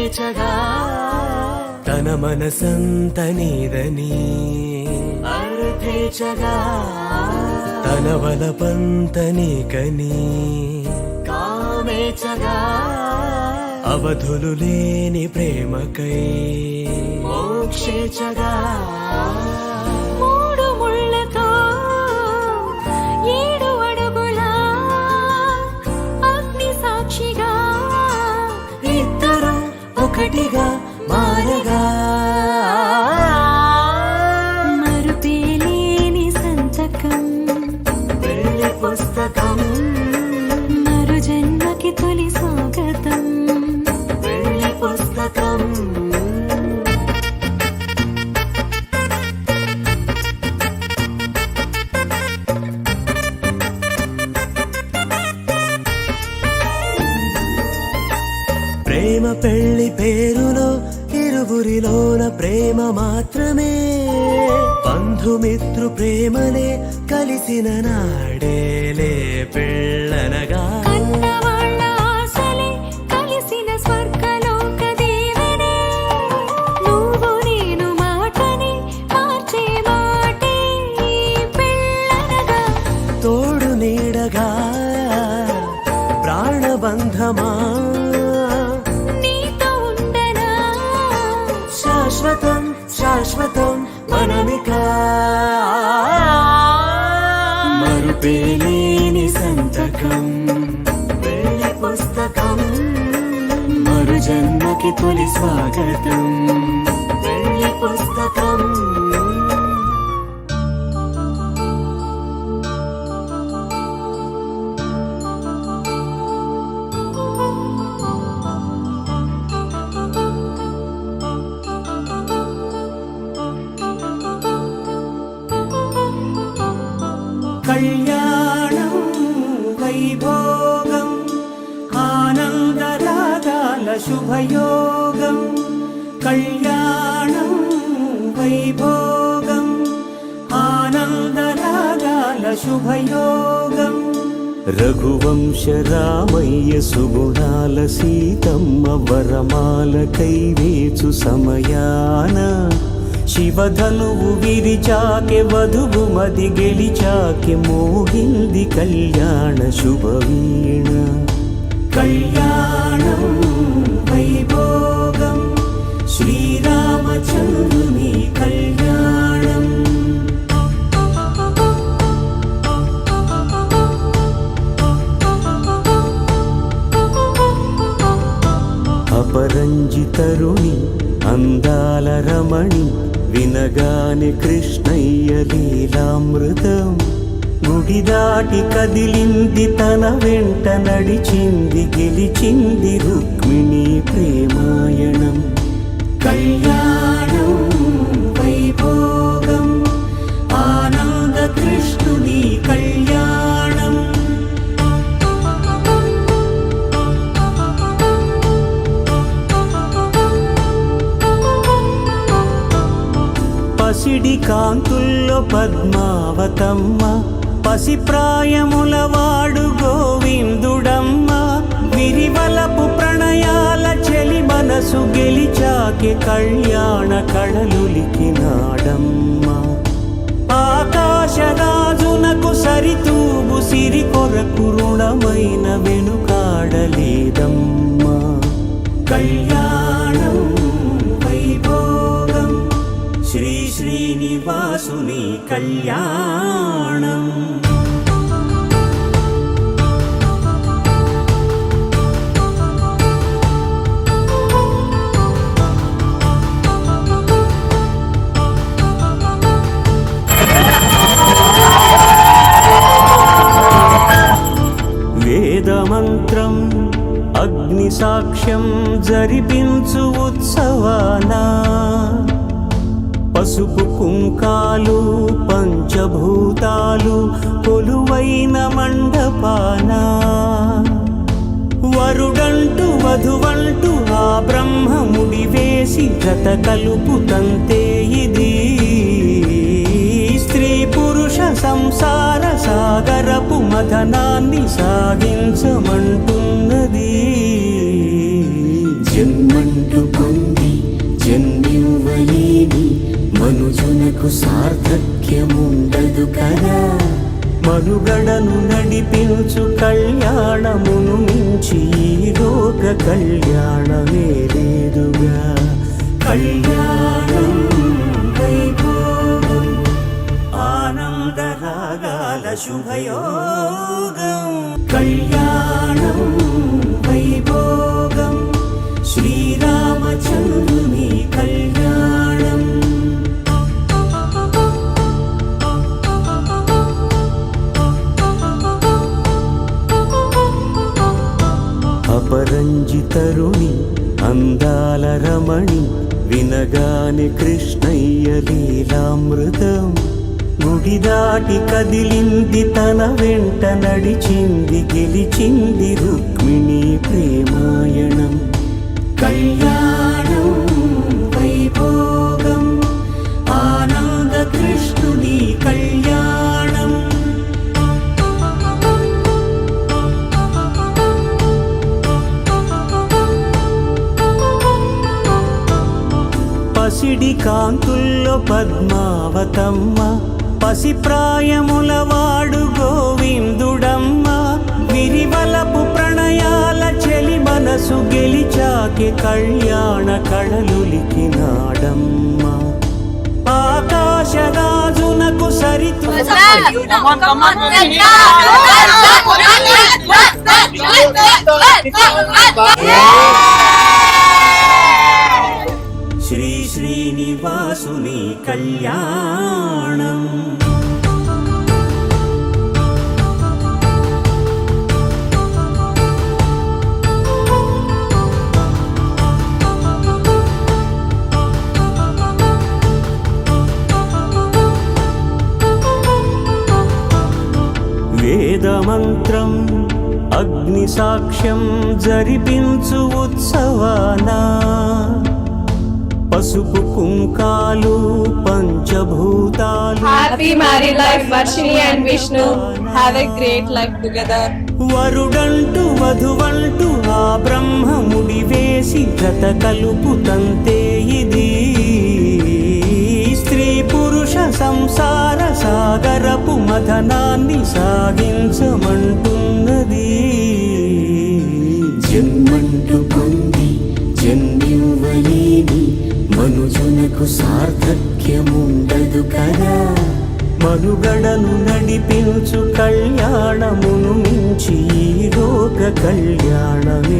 పేచగా తన మనసంత నీదని అర్థేచగా తన వలపంత నీకని కామేచగా అవధులు లేని ప్రేమకై మోక్షేచగా మూడు ముళ్ళతో 7 అడుగుల అగ్ని సాక్షిగా ఇద్దరు ఒకటిగా మారగా మరుపేలేని సంతకం పెళ్లి పుస్తకం మరు జన్మకి తొలి స్వాగతం పెళ్లి పుస్తకం ప్రేమ పెళ్లి పేరులో ఇరువురిలోన ప్రేమ మాత్రమే బంధుమిత్రు ప్రేమనే కలిసిన నాడేలే పెళ్ళనగా కన్నవాళ్ళ ఆశలే కలిసిన స్వర్గలోక దీవెనే నువ్వు నేను మాటని మార్చే మాటే పెళ్ళనగా తోడు నీడగా ప్రాణబంధమా నీతో ఉండనా శాశ్వతం శాశ్వతం మనమిక మరుపేలేని సంతకం పెళ్లి పుస్తకం మరు జన్మకి తొలి స్వాగతం పెళ్లి పుస్తకం కళ్యాణం వైభోగం ఆనందరాగాల శుభయోగం కళ్యాణం వైభోగం ఆనందరాగాల శుభయోగం రఘువంశ రామయ్య సుగుణాల సీతమ్మ వరమాల కైవేచు సమయాన శివధనువు విరిచాకె వధువు మది గెలిచాకె మోగింది కళ్యాణ శుభవీణ కళ్యాణం వైభోగం శ్రీరామచంద్రుని కళ్యాణం అపరంజి తరుణి అందాల రమణి వినగానే కృష్ణయ్య లీలామృతం గుడి దాటి కదిలింది తన వెంట నడిచింది గెలిచింది రుక్మిణి ప్రేమాయణం కళ్యాణం వైభోగం ఆనంద కృష్ణుని కళ్యాణం పసిడి కాంతుల్లో పద్మావతమ్మ పసిప్రాయముల వాడు గోవిందుడమ్మ విరివలపు ప్రణయాల చెలి మనసు గెలిచాకె కళ్యాణ కళలులికినాడమ్మ ఆకాశరాజునకు సరితూగు సిరి కొరకు రుణమైన వెనుకాడలేదమ్మా కళ్యాణం వైభోగం శ్రీ శ్రీనివాసుని కళ్యాణం వేదమంత్రం అగ్ని సాక్ష్యం జరిపించు ఉత్సవానా పసుపు కుంకాలు పంచభూతాలు కొలువైన మండపాన వరుడంటూ వధువంటూ ఆ బ్రహ్మముడి వేసి జత కలుపుతంతే ఇది స్త్రీ పురుష సంసార సాగరపు మథనాన్ని సాగించమంటున్నది జన్మంటూ మనుజునకు సార్థక్యముండదు కదా. మనుగడను నడిపించు కళ్యాణమును మించి ఈ లోక కళ్యాణమే లేదుగా. కళ్యాణం వైభోగం ఆనందరాగాల శుభయోగం. కళ్యాణం వైభోగం శ్రీరామచంద్రుని కళ్యాణం. అపరంజితరుణి అందాల రమణి వినగానే కృష్ణయ్య లీలామృతం. గుడి దాటి కదిలింది తన వెంట నడిచింది గెలిచింది రుక్మిణి ప్రేమాయణం. కళ్యాణం వైభోగం ఆనంద కృష్ణుని కళ్యాణం. పసిడి కాంతుల్లో పద్మావతమ్మ పసిప్రాయముల వాడు గోవిందుడమ్మ. విరివలపు ప్రణయాల చెలి మనసు గెలిచాకే కళ్యాణ కళలులికినాడమ్మ. ఆకాశరాజునకు సరితు శ్రీ శ్రీనివాసుని కళ్యాణం. వేదమంత్రం అగ్ని సాక్ష్యం జరిపించు ఉత్సవానా. పసుపు కుంకాలు పంచభూతాలు. Happy married life, Varshini and Vishnu. Have a great life together. వరుడంటూ వధువంటూ ఆ బ్రహ్మముడి వేసి జత కలుపుతంతే ఇది. స్త్రీ పురుష సంసార సాగరపు మథనాన్ని సాగించమంటున్నది. జన్మంటూ పొంది జన్మివ్వలేని మనుజునకు సార్థక్యముండదు కదా. మనుగడను నడిపించు కళ్యాణమును మించి ఈ లోక కళ్యాణమే